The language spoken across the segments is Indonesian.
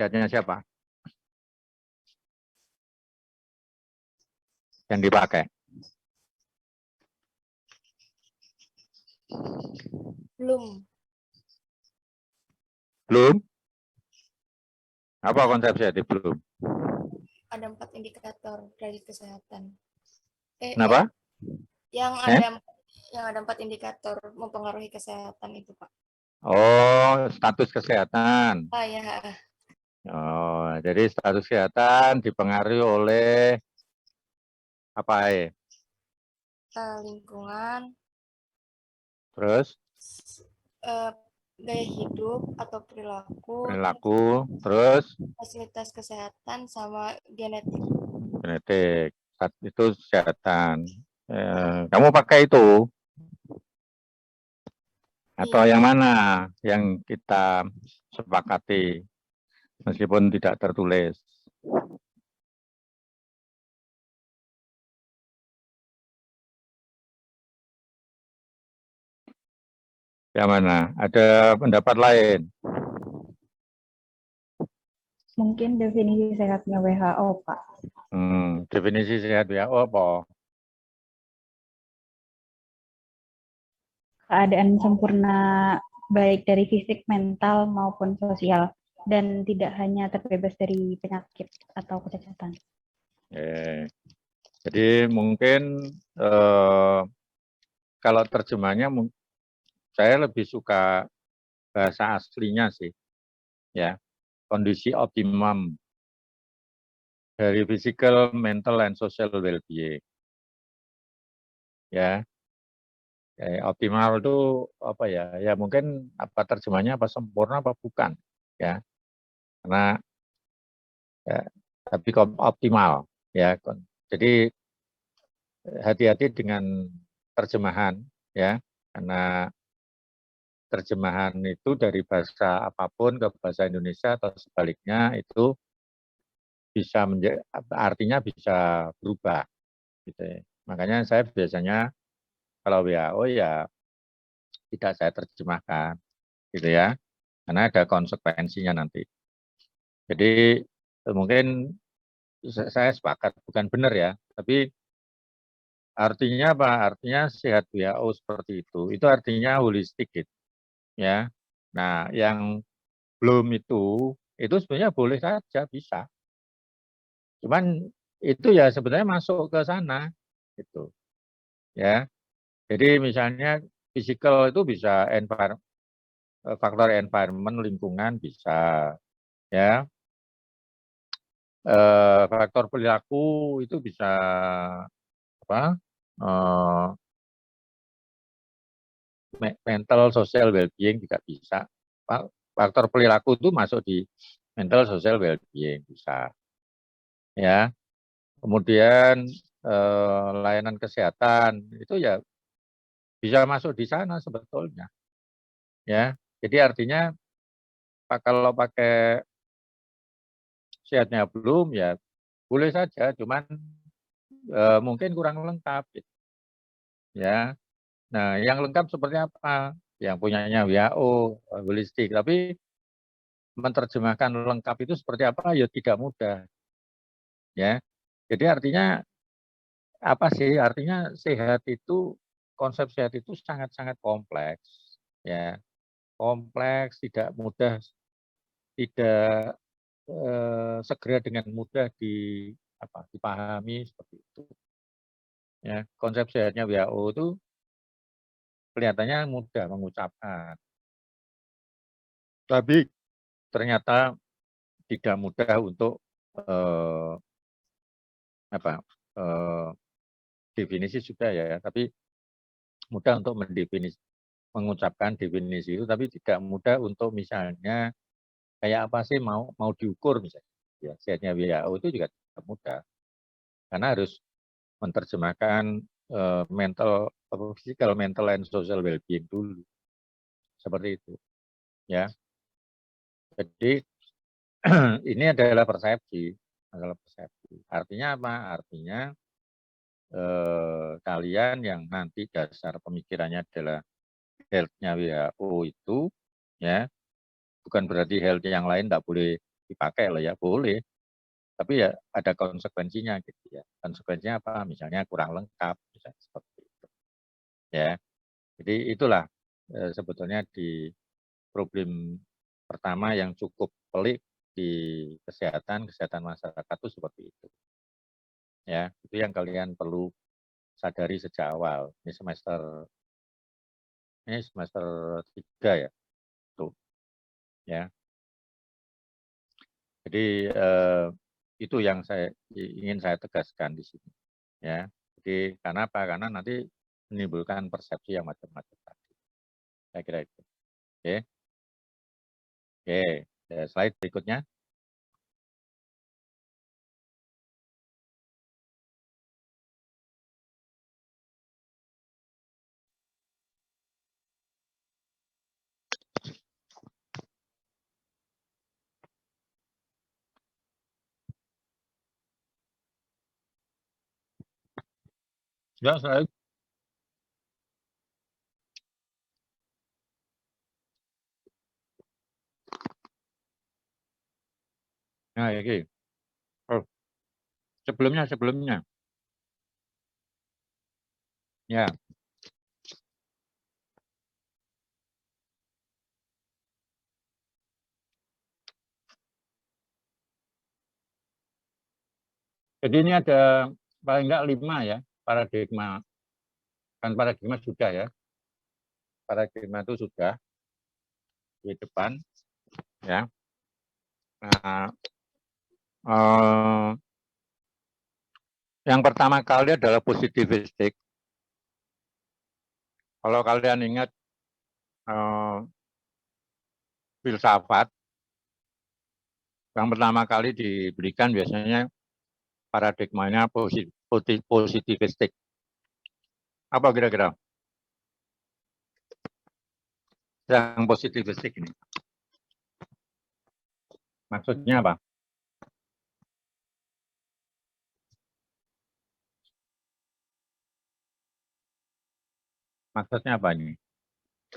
Sehatnya siapa? Yang dipakai? Belum. Belum? Apa konsep sehat belum? Ada 4 indikator dari kesehatan. Kenapa? Yang ada 4 indikator mempengaruhi kesehatan itu, Pak. Oh, status kesehatan. Ya. Oh, jadi status kesehatan dipengaruhi oleh apa? Lingkungan, Terus gaya hidup atau perilaku, terus fasilitas kesehatan, sama genetik. genetik. Itu kesehatan. Kamu pakai itu? Atau Iya. yang mana yang kita sepakati meskipun tidak tertulis? Yang mana? Ada pendapat lain? Mungkin definisi sehatnya WHO, Pak. Definisi sehat WHO apa? Keadaan sempurna baik dari fisik, mental, maupun sosial, dan tidak hanya terbebas dari penyakit atau kecacatan. Jadi mungkin kalau terjemahnya saya lebih suka bahasa aslinya sih, ya, kondisi optimum dari physical, mental, and social well-being. Ya, optimal itu apa ya? Ya mungkin apa terjemahnya apa sempurna apa bukan, ya? Karena ya, tapi optimal, ya. Jadi hati-hati dengan terjemahan, ya, karena terjemahan itu dari bahasa apapun ke bahasa Indonesia atau sebaliknya itu bisa artinya bisa berubah, gitu ya. Makanya saya biasanya kalau WHO ya tidak saya terjemahkan, gitu ya, karena ada konsekuensinya nanti. Jadi mungkin saya sepakat bukan benar ya, tapi artinya apa? Artinya sehat WHO seperti itu artinya holistik gitu, ya. Nah, yang belum itu sebenarnya boleh saja bisa. Cuman itu ya sebenarnya masuk ke sana gitu. Ya. Jadi misalnya physical itu bisa faktor environment lingkungan bisa ya. Faktor perilaku itu bisa apa? Mental social well-being juga bisa. Faktor perilaku itu masuk di mental social well-being bisa. Ya. Kemudian layanan kesehatan itu ya bisa masuk di sana sebetulnya. Ya. Jadi artinya kalau pakai sehatnya belum ya boleh saja, cuman mungkin kurang lengkap. Gitu. Ya. Nah, yang lengkap seperti apa? Yang punyanya WHO, holistik. Tapi menerjemahkan lengkap itu seperti apa? Ya tidak mudah. Ya. Jadi artinya apa sih? Artinya sehat itu konsep sehat itu sangat-sangat kompleks. Ya. Kompleks, tidak mudah, tidak segera dengan mudah dipahami seperti itu. Ya, konsep sehatnya WHO itu kelihatannya mudah mengucapkan, tapi ternyata tidak mudah untuk definisi sudah ya, tapi mudah untuk mengucapkan definisi itu, tapi tidak mudah untuk misalnya kayak apa sih mau diukur misalnya. Ya, sehatnya WHO itu juga tidak mudah karena harus menerjemahkan physical, mental, and social well-being dulu. Seperti itu. Ya. Jadi ini adalah persepsi. Artinya apa? Artinya kalian yang nanti dasar pemikirannya adalah health-nya WHO itu, ya, bukan berarti health yang lain tidak boleh dipakai loh ya, boleh. Tapi ya ada konsekuensinya gitu ya. Konsekuensinya apa? Misalnya kurang lengkap, misalnya seperti itu. Ya, jadi itulah sebetulnya di problem pertama yang cukup pelik di kesehatan masyarakat itu seperti itu. Ya, itu yang kalian perlu sadari sejak awal. Ini semester 3 ya, tuh. Ya, jadi itu yang ingin saya tegaskan di sini. Ya, jadi karena apa? Karena nanti menimbulkan persepsi yang macam-macam tadi. Saya kira itu. Oke. Oke, slide berikutnya. Ya, slide. Nah, ini. Oh, sebelumnya. Ya. Jadi ini ada paling enggak 5 ya, paradigma. Kan paradigma sudah ya. Paradigma itu sudah di depan. Ya. Nah, yang pertama kali adalah positivistik. Kalau kalian ingat filsafat, yang pertama kali diberikan biasanya paradigmanya positivistik. Apa kira-kira yang positivistik ini? Maksudnya apa? Maksudnya apa ini?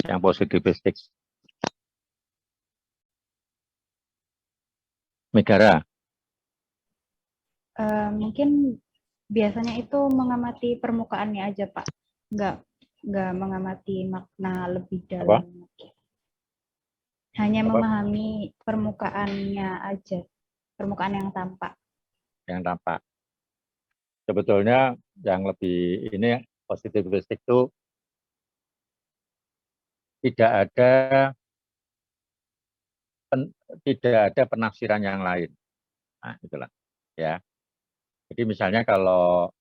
Yang positivistik. Megara. Mungkin biasanya itu mengamati permukaannya aja, Pak. Nggak mengamati makna lebih dalam. Hanya memahami permukaannya aja, permukaan yang tampak. Yang tampak. Sebetulnya yang lebih ini positivistik itu tidak ada penafsiran yang lain. Nah, itulah ya. Jadi misalnya kalau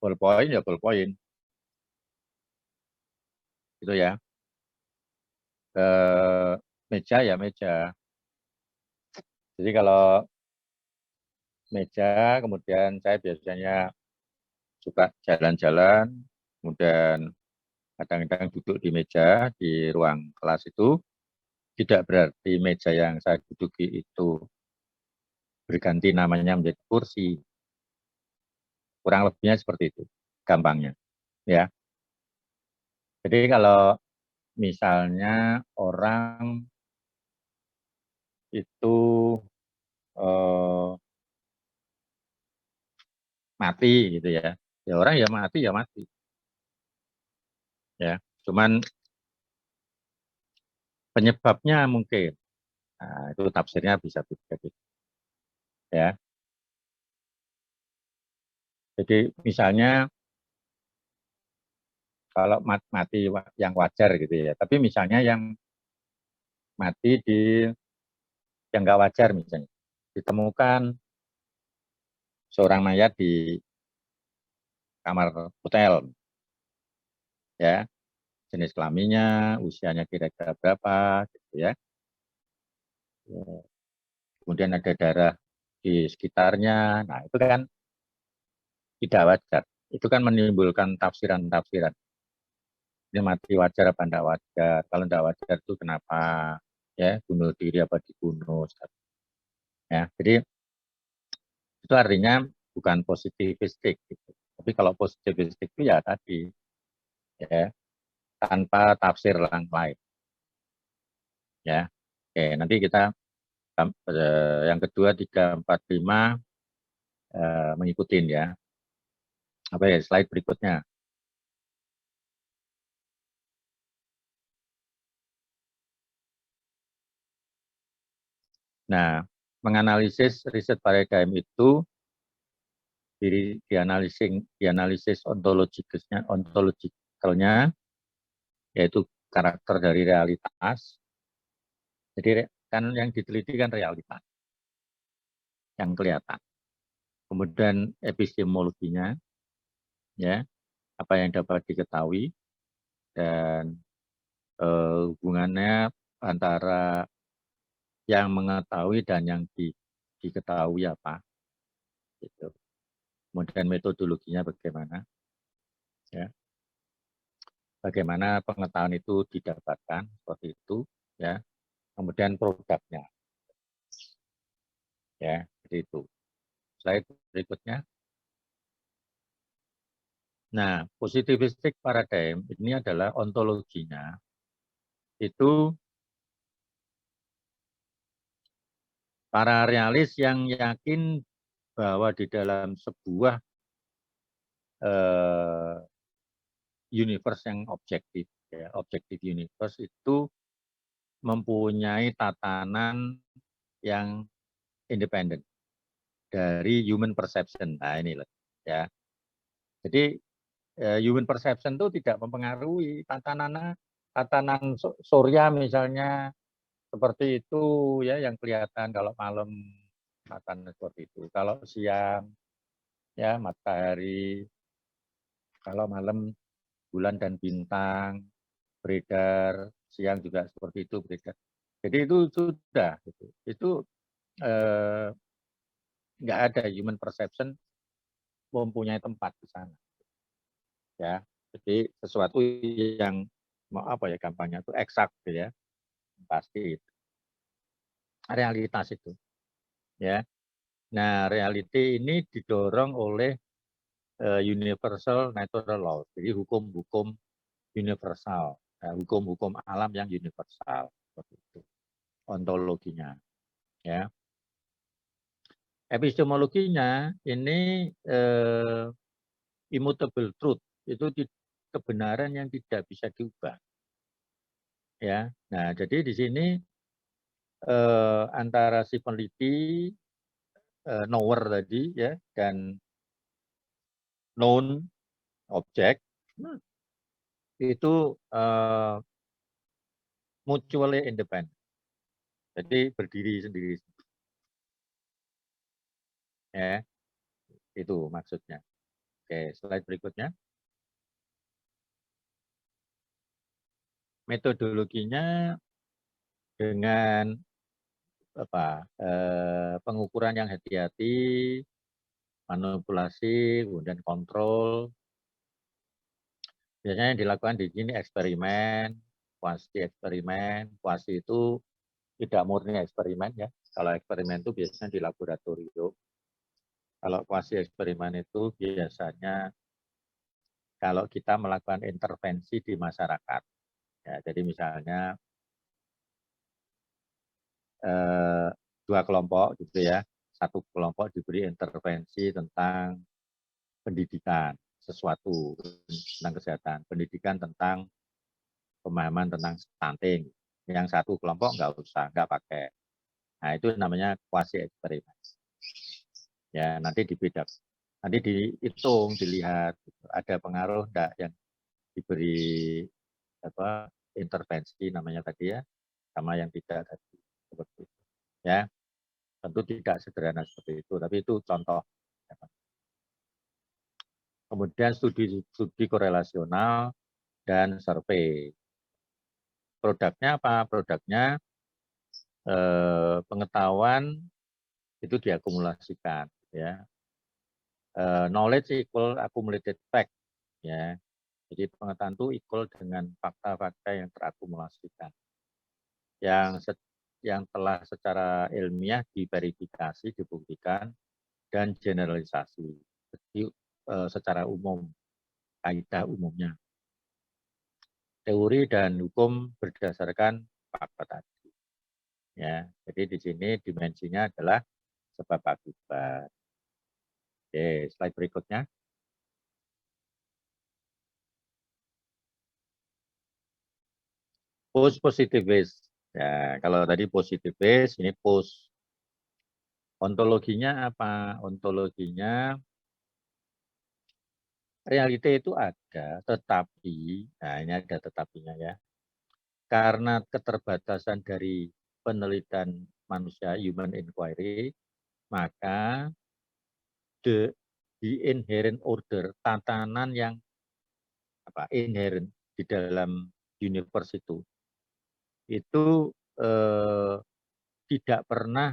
ballpoint ya ballpoint. Gitu ya. Meja ya meja. Jadi kalau meja, kemudian saya biasanya suka jalan-jalan, kemudian kadang-kadang duduk di meja di ruang kelas itu, tidak berarti meja yang saya duduki itu berganti namanya menjadi kursi. Kurang lebihnya seperti itu, gampangnya. Ya. Jadi kalau misalnya orang itu mati gitu ya, ya orang ya mati. Ya, cuman penyebabnya mungkin, nah, itu tafsirnya bisa beda-beda. Ya, jadi misalnya kalau mati yang wajar gitu ya, tapi misalnya yang mati yang nggak wajar misalnya, ditemukan seorang mayat di kamar hotel, ya, jenis kelaminnya, usianya kira-kira berapa, gitu ya. Kemudian ada darah di sekitarnya, nah itu kan tidak wajar. Itu kan menimbulkan tafsiran-tafsiran. Ini mati wajar apa enggak wajar? Kalau enggak wajar itu kenapa? Ya, bunuh diri apa dibunuh? Ya, jadi itu artinya bukan positivistik. Gitu. Tapi kalau positivistik itu ya tadi, ya tanpa tafsir yang lain. Ya, oke nanti kita yang kedua 3, 4, 5 mengikutin ya. Apa ya, slide berikutnya. Nah, menganalisis riset paradigm itu dianalisis ontologikalnya, yaitu karakter dari realitas. Jadi kan yang diteliti kan realitas yang kelihatan. Kemudian epistemologinya, ya, apa yang dapat diketahui dan hubungannya antara yang mengetahui dan yang diketahui apa, gitu. Kemudian metodologinya bagaimana, ya, bagaimana pengetahuan itu didapatkan seperti itu, ya. Kemudian produknya, ya, seperti itu. Slide berikutnya. Nah, positivistic paradigm ini adalah ontologinya itu para realis yang yakin bahwa di dalam sebuah universe yang objektif, ya, objektif universe itu mempunyai tatanan yang independen dari human perception. Nah, ini loh, ya. Jadi human perception itu tidak mempengaruhi tatanan surya misalnya seperti itu, ya, yang kelihatan kalau malam tatanan seperti itu. Kalau siang, ya, matahari, kalau malam bulan dan bintang beredar, siang juga seperti itu beredar. Jadi itu sudah, itu nggak ada human perception mempunyai tempat di sana, ya. Jadi sesuatu yang mau apa ya gampangnya itu eksak, ya, pasti itu. Realitas itu, ya. Nah, reality ini didorong oleh universal natural law, jadi hukum-hukum universal, hukum-hukum alam yang universal, seperti itu ontologinya, ya. Epistemologinya ini immutable truth, itu kebenaran yang tidak bisa diubah, ya. Nah, jadi di sini antara si peneliti knower tadi, ya, dan known object itu mutually independent, jadi berdiri sendiri, ya, itu maksudnya. Oke, slide berikutnya. Metodologinya dengan pengukuran yang hati-hati, manipulasi, kemudian kontrol. Biasanya yang dilakukan di sini eksperimen, kuasi eksperimen. Kuasi itu tidak murni eksperimen, ya. Kalau eksperimen itu biasanya di laboratorium. Kalau kuasi eksperimen itu biasanya kalau kita melakukan intervensi di masyarakat. Ya, jadi misalnya dua kelompok gitu, ya. Satu kelompok diberi intervensi tentang pendidikan, sesuatu tentang kesehatan, pendidikan tentang pemahaman tentang stunting. Yang satu kelompok nggak usah, nggak pakai. Nah, itu namanya kuasi eksperimen. Ya, nanti dibedakan, nanti dihitung, dilihat ada pengaruh enggak yang diberi intervensi namanya tadi, ya, sama yang tidak tadi, seperti itu, ya. Tentu tidak sederhana seperti itu, tapi itu contoh. Kemudian studi korelasional dan survei. Produknya apa? Produknya pengetahuan itu diakumulasikan, ya. Knowledge equal accumulated fact, ya. Jadi pengetahuan itu equal dengan fakta-fakta yang terakumulasikan, yang telah secara ilmiah diverifikasi, dibuktikan, dan generalisasi. Jadi secara umum, kaidah umumnya. Teori dan hukum berdasarkan fakta tadi. Ya, jadi di sini dimensinya adalah sebab akibat. Oke, slide berikutnya. Post positivis. Ya, kalau tadi positivis, ini post. Ontologinya apa? Ontologinya realita itu ada, tetapi, nah ini ada tetapinya ya. Karena keterbatasan dari penelitian manusia, human inquiry, maka the inherent order, tatanan yang inherent di dalam universe itu tidak pernah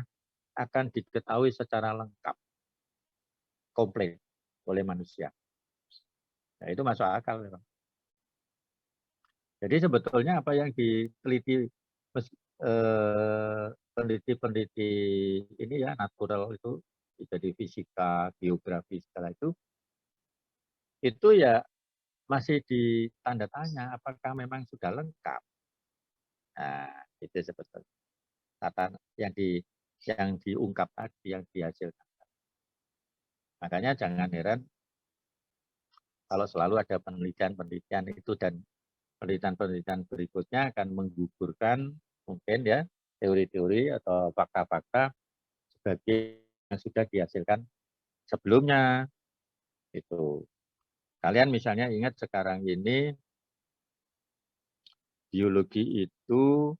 akan diketahui secara lengkap, komplit oleh manusia. Nah, itu masuk akal memang. Jadi sebetulnya apa yang diteliti peneliti-peneliti ini ya natural itu jadi fisika, geografi segala itu ya masih ditanda tanya apakah memang sudah lengkap. Nah, itu sebetulnya tata yang diungkap tadi, yang dihasilkan. Makanya jangan heran kalau selalu ada penelitian-penelitian itu dan penelitian-penelitian berikutnya akan menggugurkan mungkin ya teori-teori atau fakta-fakta sebagai yang sudah dihasilkan sebelumnya. Itu. Kalian misalnya ingat sekarang ini biologi itu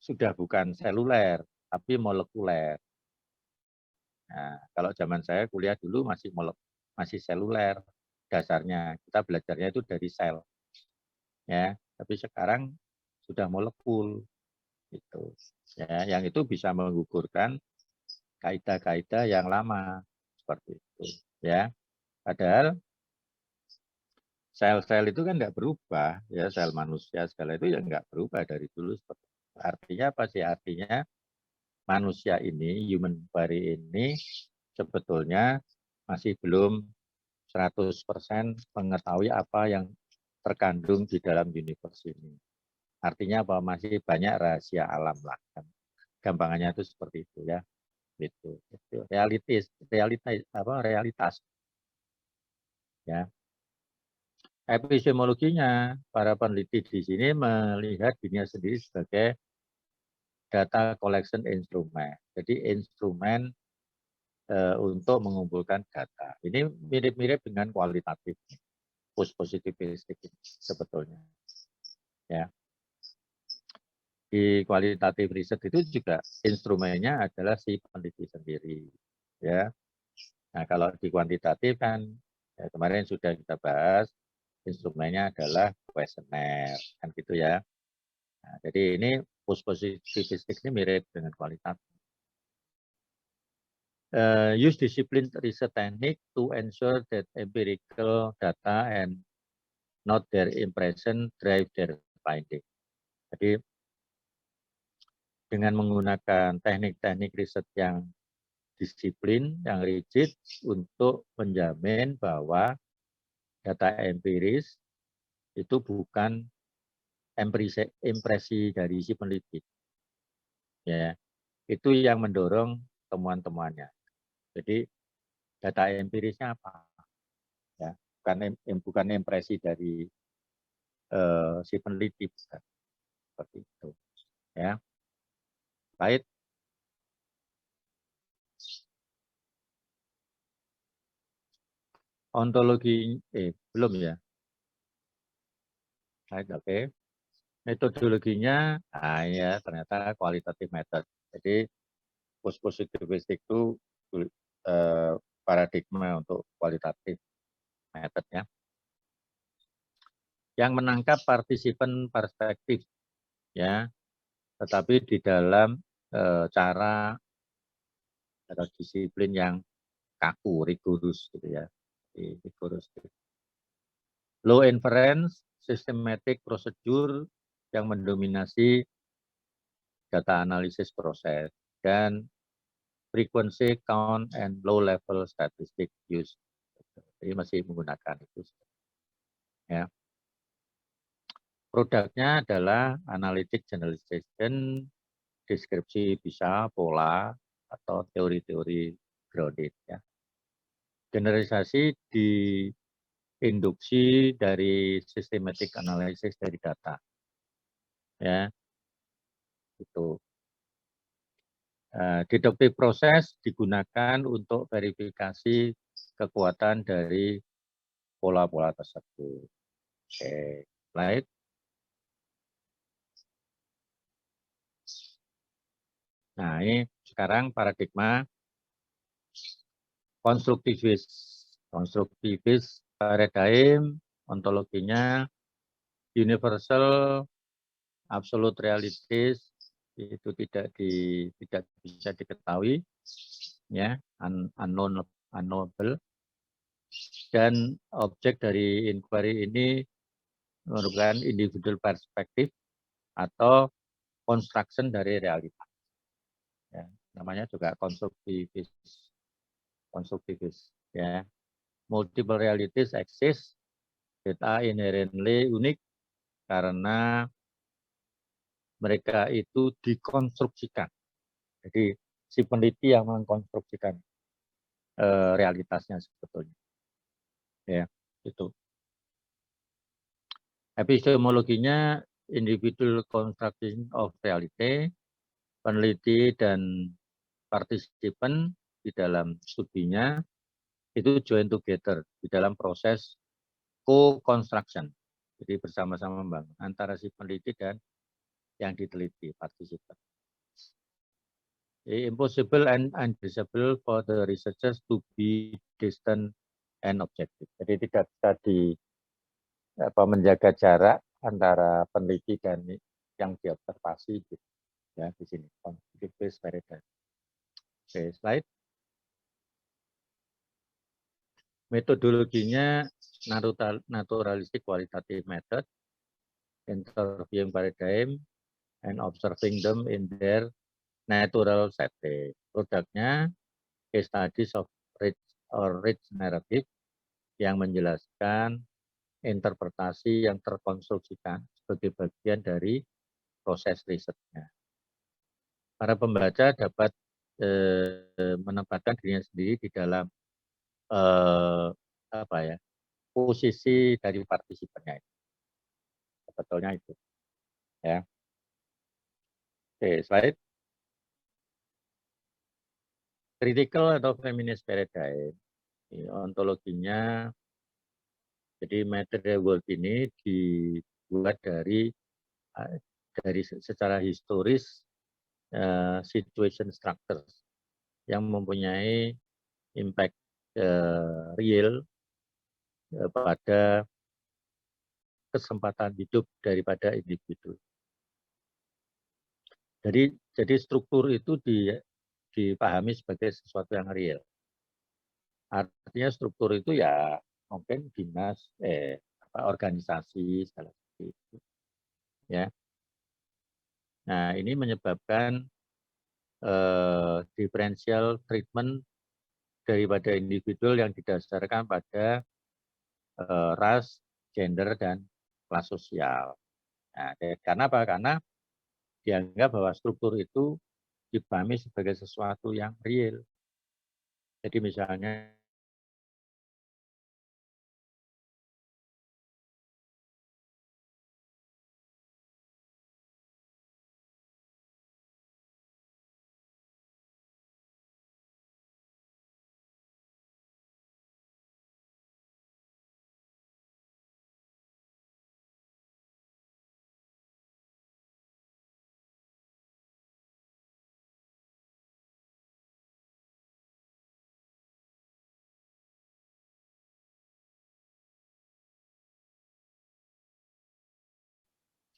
sudah bukan seluler, tapi molekuler. Nah, kalau zaman saya kuliah dulu masih seluler dasarnya. Kita belajarnya itu dari sel. Ya, tapi sekarang sudah molekul itu. Ya, yang itu bisa menggugurkan kaidah-kaidah yang lama seperti itu, ya. Padahal sel-sel itu kan nggak berubah, ya sel manusia segala itu ya nggak berubah dari dulu. Artinya apa sih? Artinya manusia ini, human body ini sebetulnya masih belum 100% mengetahui apa yang terkandung di dalam universe ini. Artinya apa? Masih banyak rahasia alam lah. Gampangannya itu seperti itu ya. Itu realitas ya. Epistemologinya para peneliti di sini melihat dunia sendiri sebagai data collection instrument. Jadi instrumen untuk mengumpulkan data. Ini mirip-mirip dengan kualitatif, post positivistik sebetulnya. Ya. Di kualitatif riset itu juga instrumennya adalah si peneliti sendiri. Ya. Nah, kalau di kuantitatif kan ya, kemarin sudah kita bahas instrumennya adalah kuesioner kan gitu ya. Nah, jadi ini post positivistik ini mirip dengan kualitatif. Use disciplined research technique to ensure that empirical data and not their impression drive their finding. Jadi dengan menggunakan teknik-teknik riset yang disiplin, yang rigid untuk menjamin bahwa data empiris itu bukan impresi dari si peneliti. Ya, itu yang mendorong temuan-temuannya. Jadi data empirisnya apa? Ya, bukan impresi dari si peneliti, bukan. Seperti itu. Ya, baik. Ontologi, belum ya. Baik, oke. Metodologinya, ya ternyata qualitative method. Jadi post positivistik itu paradigma untuk kualitatif method ya. Yang menangkap partisipan perspektif ya, tetapi di dalam cara atau disiplin yang kaku, rigorous gitu ya. Rigorous. Low inference, systematic procedure yang mendominasi data analisis proses dan frequency count and low level statistic use. Jadi masih menggunakan itu. Ya. Produknya adalah analytic generalization, deskripsi bisa, pola, atau teori-teori grounded. Ya. Generalisasi diinduksi dari systematic analysis dari data. Ya, itu. Deductive process digunakan untuk verifikasi kekuatan dari pola-pola tersebut. Oke, slide. Nah, ini sekarang paradigma konstruktivis paradigm, ontologinya universal, absolute realities itu tidak bisa diketahui, ya, unknowable, dan objek dari inquiry ini merupakan individual perspektif atau construction dari realitas. Ya, namanya juga konstruktivis, ya. Multiple realities exist that are inherently unique karena mereka itu dikonstruksikan. Jadi si peneliti yang mengkonstruksikan realitasnya sebetulnya. Ya, itu. Epistemologinya individual construction of reality, peneliti dan partisipan di dalam studinya itu join together di dalam proses co-construction. Jadi bersama-sama membangun antara si peneliti dan yang diteliti, partisipan. Impossible and undesirable for the researchers to be distant and objective. Jadi tidak bisa menjaga jarak antara peneliti dan yang diobservasi, gitu. Ya, di sini konstruktivis paradigm. Oke, slide. Metodologinya naturalistic qualitative method, interviewing paradigm, and observing them in their natural setting. Produknya case studies of rich narrative yang menjelaskan interpretasi yang terkonstruksikan sebagai bagian dari proses risetnya. Para pembaca dapat menempatkan dirinya sendiri di dalam posisi dari partisipannya. Sebetulnya itu. Ya. Oke, slide. Critical atau feminist paradigm, ontologinya, jadi material world ini dibuat dari secara historis situation structures yang mempunyai impact real pada kesempatan hidup daripada individu. Jadi struktur itu dipahami sebagai sesuatu yang real. Artinya struktur itu ya mungkin dinas, organisasi, segala seperti itu. Ya. Nah, ini menyebabkan differential treatment daripada individu yang didasarkan pada ras, gender, dan kelas sosial. Nah, karena apa? Karena dianggap bahwa struktur itu dipahami sebagai sesuatu yang real. Jadi misalnya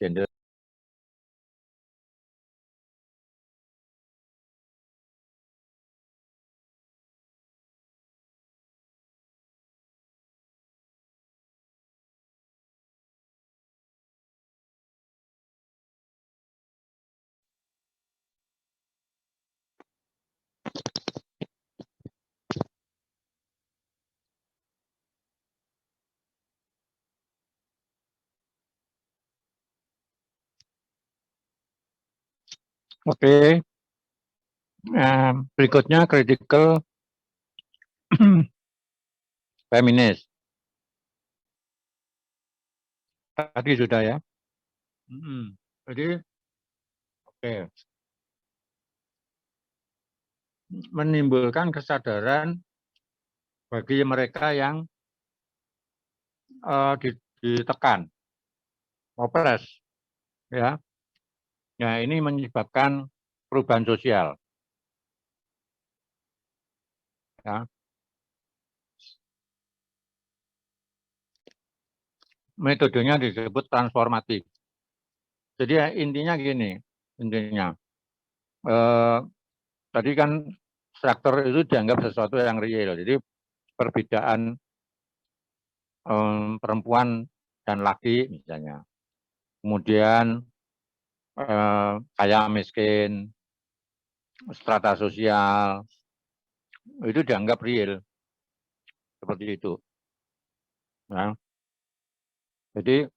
gender. Oke. Berikutnya critical feminist. Tadi sudah ya. Jadi, oke. Menimbulkan kesadaran bagi mereka yang ditekan, opres, ya. Nah, ini menyebabkan perubahan sosial. Ya. Metodenya disebut transformatif. Jadi ya, intinya gini, tadi kan struktur itu dianggap sesuatu yang real. Jadi perbedaan perempuan dan laki misalnya. Kemudian kaya miskin, strata sosial, itu dianggap real. Seperti itu. Nah, jadi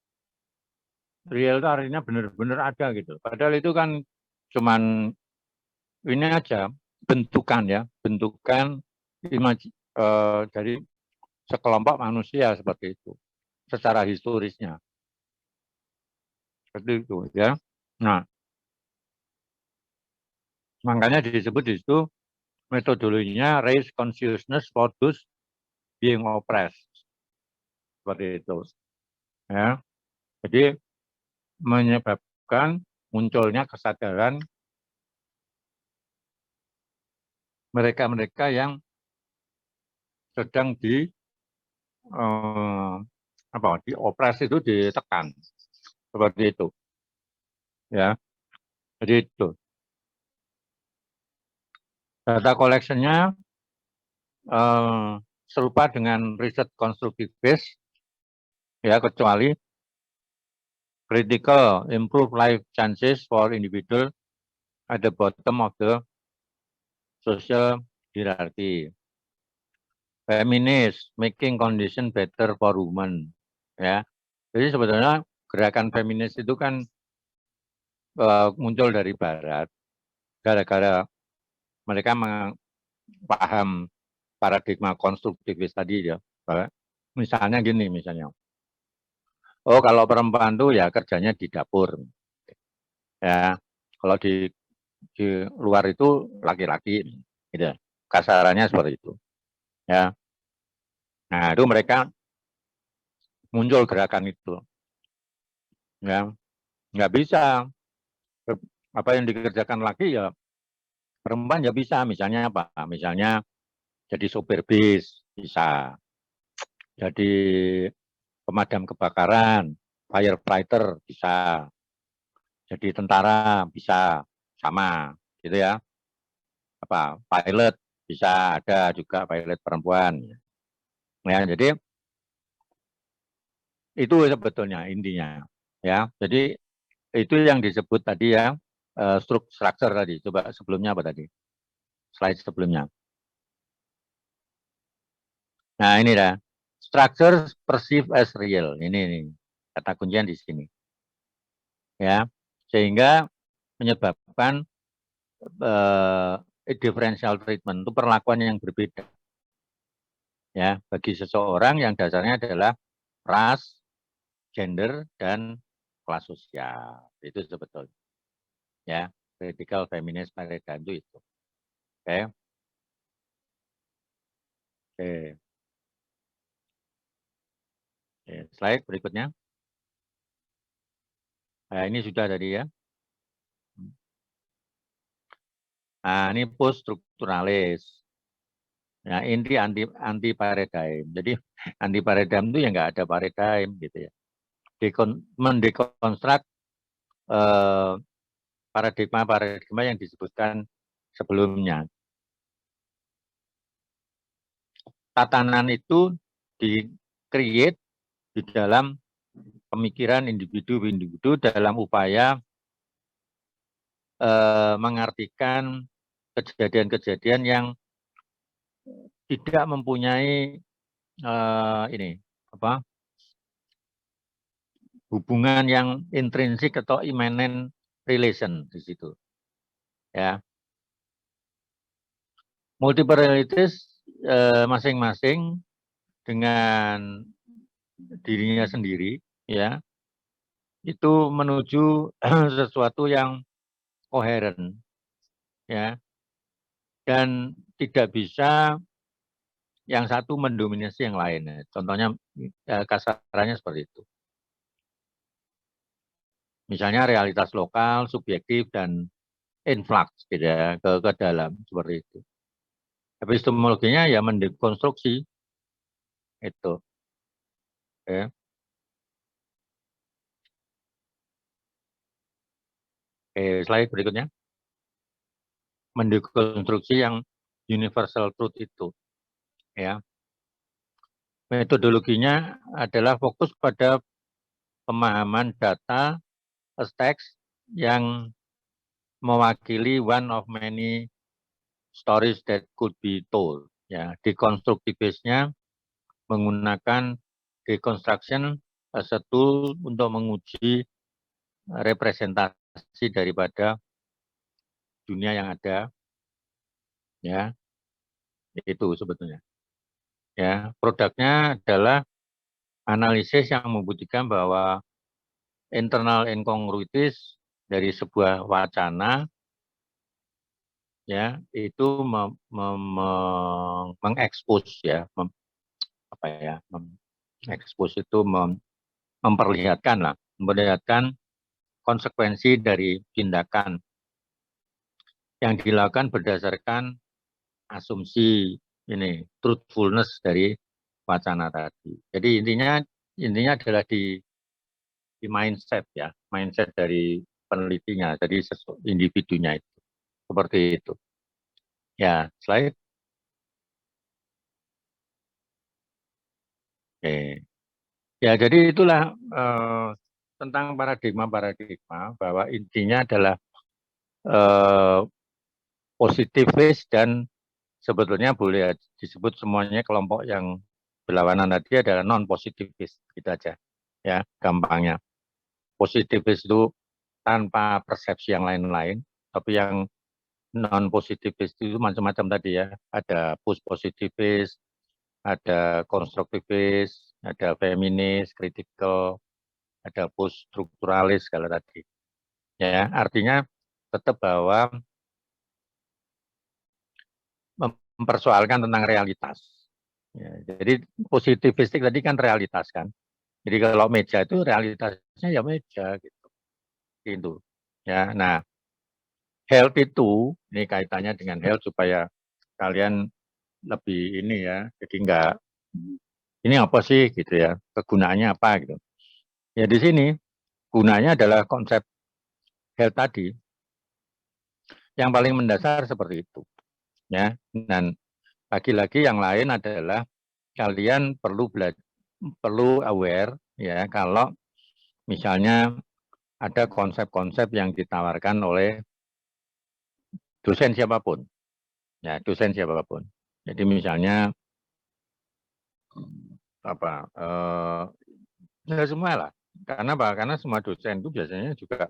real itu artinya benar-benar ada gitu. Padahal itu kan cuman ini aja bentukan ya, bentukan dari sekelompok manusia seperti itu, secara historisnya. Seperti itu ya. Nah, makanya disebut di situ metodologinya raise consciousness for those being oppressed. Seperti itu. Ya. Jadi menyebabkan munculnya kesadaran mereka-mereka yang sedang diopres itu ditekan. Seperti itu. Ya. Jadi itu. Data collection-nya serupa dengan riset konstruktivis, ya, kecuali critical improve life chances for individual at the bottom of the social hierarchy. Feminist making condition better for women, ya. Jadi sebetulnya gerakan feminis itu kan muncul dari Barat, gara-gara mereka paham paradigma konstruktivis tadi ya. Misalnya gini, oh kalau perempuan tuh ya kerjanya di dapur, ya. Kalau di luar itu laki-laki, gitu. Kasarannya seperti itu, ya. Nah itu mereka muncul gerakan itu, ya. Nggak bisa apa yang dikerjakan laki ya perempuan ya bisa. Misalnya apa? Misalnya jadi sopir bis bisa, jadi pemadam kebakaran, firefighter bisa, jadi tentara bisa, sama gitu ya. Apa pilot bisa, ada juga pilot perempuan. Ya, jadi itu sebetulnya intinya, ya. Jadi itu yang disebut tadi ya struktur tadi. Coba sebelumnya apa tadi? Slide sebelumnya. Nah ini dah. Structure perceived as real. Ini kata kuncinya di sini. Ya, sehingga menyebabkan differential treatment itu perlakuan yang berbeda. Ya, bagi seseorang yang dasarnya adalah ras, gender, dan kelas sosial. Itu sebetulnya. Ya, critical feminist paradigm itu. Oke. Oke. Oke. Slide berikutnya. Nah, ini sudah tadi ya. Nah, ini post strukturalis. Nah, inti anti paradigm. Jadi anti paradigm itu ya nggak ada paradigm gitu ya. Mendekonstruk paradigma yang disebutkan sebelumnya. Tatanan itu di-create di dalam pemikiran individu-individu dalam upaya mengartikan kejadian-kejadian yang tidak mempunyai hubungan yang intrinsik atau immanent relation di situ. Ya, multiple realities masing-masing dengan dirinya sendiri, ya, itu menuju sesuatu yang koheren, ya, dan tidak bisa yang satu mendominasi yang lain. Ya. Contohnya kasarannya seperti itu. Misalnya realitas lokal, subjektif, dan influx gitu ya, ke dalam seperti itu. Epistemologinya ya mendekonstruksi itu. Ya. Slide berikutnya. Mendekonstruksi yang universal truth itu. Ya. Metodologinya adalah fokus pada pemahaman data as text yang mewakili one of many stories that could be told. Ya, dekonstruktivisnya menggunakan deconstruction as a tool untuk menguji representasi daripada dunia yang ada, ya, itu sebetulnya. Ya, produknya adalah analisis yang membuktikan bahwa internal incongruities dari sebuah wacana, ya, itu mengekspos, ya, mengekspos itu memperlihatkan konsekuensi dari tindakan yang dilakukan berdasarkan asumsi ini truthfulness dari wacana tadi. Jadi intinya adalah di mindset, ya, mindset dari penelitinya, jadi individunya itu seperti itu. Ya, slide. Oke. Ya, jadi itulah tentang paradigma bahwa intinya adalah positivis dan sebetulnya boleh disebut semuanya kelompok yang berlawanan tadi adalah non-positivis, gitu aja. Ya, gampangnya. Positivis itu tanpa persepsi yang lain-lain, tapi yang non-positivis itu macam-macam tadi ya. Ada post-positivis, ada konstruktivis, ada feminis, kritikal, ada post-strukturalis kalau tadi. Ya, artinya tetap bahwa mempersoalkan tentang realitas. Ya, jadi positivistik tadi kan realitas kan. Jadi kalau meja itu realitasnya ya meja gitu. Gitu. Ya, nah health itu ini kaitannya dengan health supaya kalian lebih ini ya. Jadi enggak ini apa sih gitu ya. Kegunaannya apa gitu. Ya di sini gunanya adalah konsep health tadi yang paling mendasar seperti itu. Ya, dan lagi-lagi yang lain adalah kalian perlu aware ya kalau misalnya ada konsep-konsep yang ditawarkan oleh dosen siapapun, ya dosen siapapun. Jadi misalnya apa? Ya semua lah. Karena apa? Karena semua dosen itu biasanya juga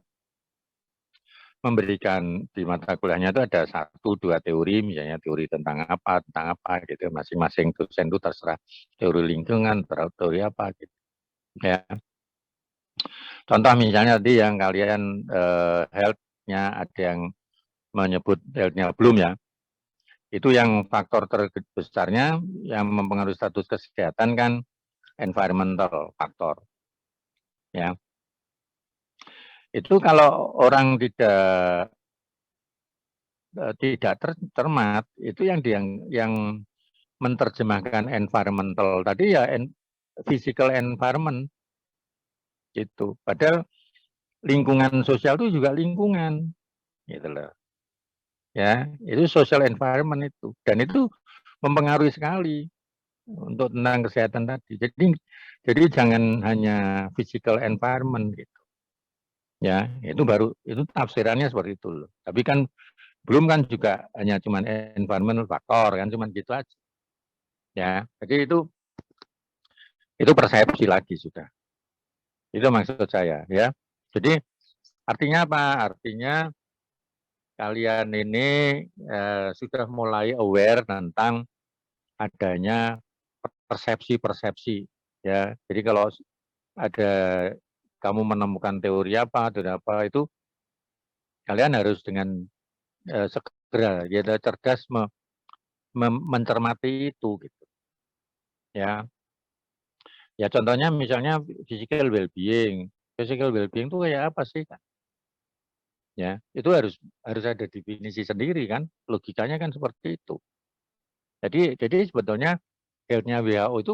memberikan di mata kuliahnya itu ada 1-2 teori, misalnya teori tentang apa gitu. Masing-masing dosen itu terserah teori lingkungan, teori apa gitu. Ya. Contoh misalnya tadi yang kalian health-nya ada yang menyebut health-nya belum ya. Itu yang faktor terbesarnya yang mempengaruhi status kesehatan kan environmental faktor. Ya. Itu kalau orang tidak cermat, itu yang menerjemahkan environmental tadi ya physical environment itu. Padahal lingkungan sosial itu juga lingkungan, gitu loh. Ya, itu social environment itu, dan itu mempengaruhi sekali untuk tentang kesehatan tadi. Jadi jangan hanya physical environment gitu. Ya, itu tafsirannya seperti itu loh. Tapi kan belum kan juga hanya cuman environmental faktor kan cuman gitu aja. Ya, jadi itu persepsi lagi sudah. Itu maksud saya ya. Jadi artinya apa? Artinya kalian ini sudah mulai aware tentang adanya persepsi-persepsi, ya. Jadi kalau ada kamu menemukan teori apa atau apa itu, kalian harus dengan segera, ya, cerdas mencermati itu, gitu. Ya, ya contohnya misalnya physical well-being. Physical well-being itu kayak apa sih? Ya, itu harus ada definisi sendiri kan, logikanya kan seperti itu. Jadi sebetulnya health-nya WHO itu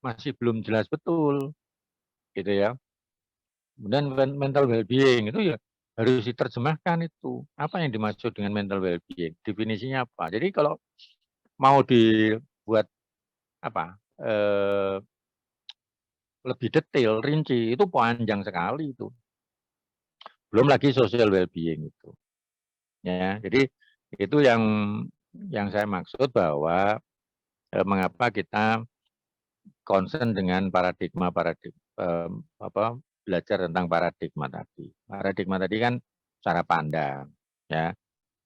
masih belum jelas betul, gitu ya. Kemudian mental well-being itu ya harus diterjemahkan itu. Apa yang dimaksud dengan mental well-being? Definisinya apa? Jadi kalau mau dibuat apa? Lebih detail, rinci, itu panjang sekali itu. Belum lagi social well-being itu. Ya, jadi itu yang saya maksud bahwa mengapa kita concern dengan paradigma belajar tentang paradigma tadi. Paradigma tadi kan cara pandang, ya,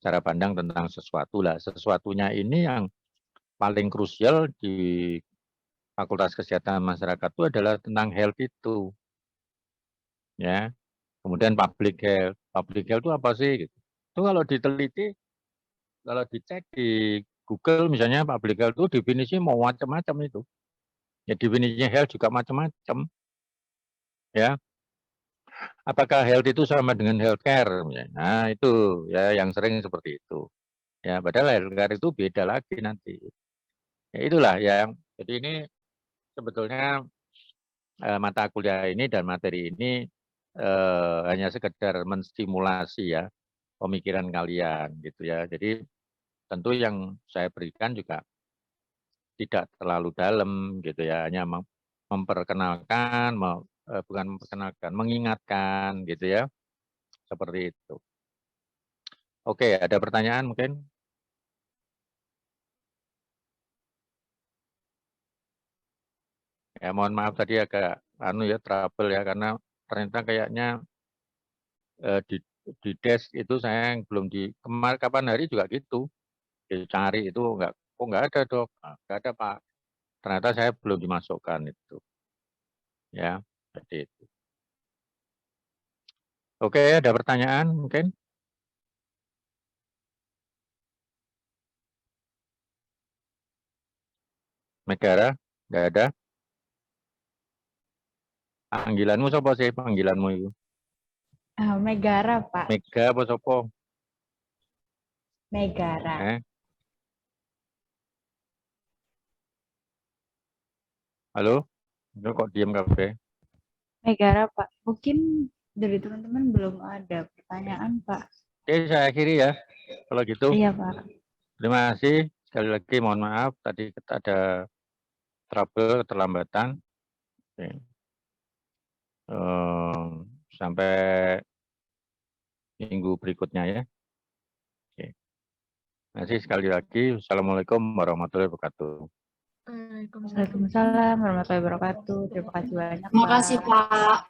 cara pandang tentang sesuatu lah. Sesuatunya ini yang paling krusial di Fakultas Kesehatan Masyarakat itu adalah tentang health itu, ya. Kemudian public health. Public health itu apa sih? Gitu. Itu kalau diteliti, kalau dicek di Google misalnya public health itu definisi mau macam-macam itu. Ya definisinya health juga macam-macam. Ya, apakah health itu sama dengan healthcare? Nah itu ya yang sering seperti itu. Ya, padahal healthcare itu beda lagi nanti. Ya itulah yang. Jadi ini sebetulnya mata kuliah ini dan materi ini hanya sekedar menstimulasi ya pemikiran kalian gitu ya. Jadi tentu yang saya berikan juga tidak terlalu dalam gitu ya, hanya memperkenalkan, bukan memperkenalkan, mengingatkan gitu ya, seperti itu. Oke, ada pertanyaan mungkin? Ya mohon maaf tadi agak trouble ya, karena ternyata kayaknya di desk itu saya yang belum kapan hari juga gitu, dicari itu kok nggak ada dok, nggak ada Pak, ternyata saya belum dimasukkan itu, ya seperti itu. Oke, ada pertanyaan mungkin? Megara, nggak ada? Panggilanmu siapa sih panggilanmu itu? Megara, Pak. Mega apa sopo? Megara. Halo? Itu kok diam kabeh? Megara, Pak. Mungkin dari teman-teman belum ada pertanyaan, Pak. Oke, saya akhiri ya. Kalau gitu. Iya, Pak. Terima kasih. Sekali lagi mohon maaf tadi kita ada trouble, keterlambatan. Oke. Sampai minggu berikutnya ya. Oke. Terima kasih sekali lagi. Assalamualaikum warahmatullahi wabarakatuh. Waalaikumsalam warahmatullahi wabarakatuh. Terima kasih banyak, Terima kasih, Pak. Pak.